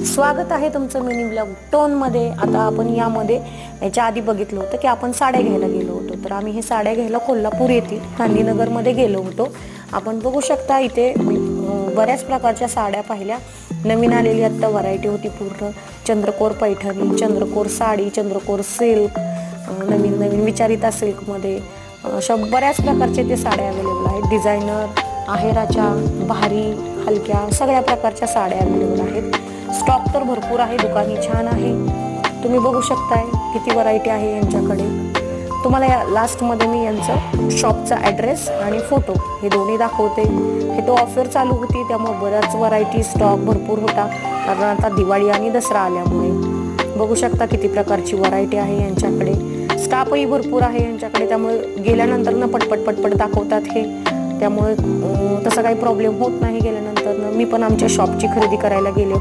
स्वागत आहे तुमचं मिनी ब्लॉग टोनमध्ये। आता आपण याच्या आधी बघितलं होतं की आपण साड्या घ्यायला गेलो होतो, तर आम्ही हे साड्या घ्यायला कोल्हापूर येथील गांधीनगरमध्ये गेलो होतो। आपण बघू शकता इथे बऱ्याच प्रकारच्या साड्या पाहिल्या। नवीन आलेली आता व्हरायटी होती, पूर्ण चंद्रकोर पैठणी, चंद्रकोर साडी, चंद्रकोर सिल्क, नवीन विचारिता सिल्कमध्ये अशा बऱ्याच प्रकारचे ते साड्या अवेलेबल आहेत। डिझायनर, आहेराच्या, भारी, हलक्या सगळ्या प्रकारच्या साड्या अवेलेबल आहेत। स्टॉक तर भरपूर आहे, दुकानी छान आहे, तुम्ही बघू शकताय किती व्हरायटी आहे यांच्याकडे। तुम्हाला या लास्टमध्ये मी यांचं शॉपचा ॲड्रेस आणि फोटो हे दोन्ही दाखवते। हे तो ऑफर चालू होती, त्यामुळे बऱ्याच व्हरायटी स्टॉक भरपूर होता, कारण आता दिवाळी आणि दसरा आल्यामुळे। बघू शकता किती प्रकारची व्हरायटी आहे यांच्याकडे। स्टाफही भरपूर आहे यांच्याकडे, त्यामुळे गेल्यानंतर पटपट दाखवतात हे, त्यामुळे तसं काही प्रॉब्लेम होत नाही गेल्यानंतर। मी पण आमच्या शॉपची खरेदी करायला गेले होते।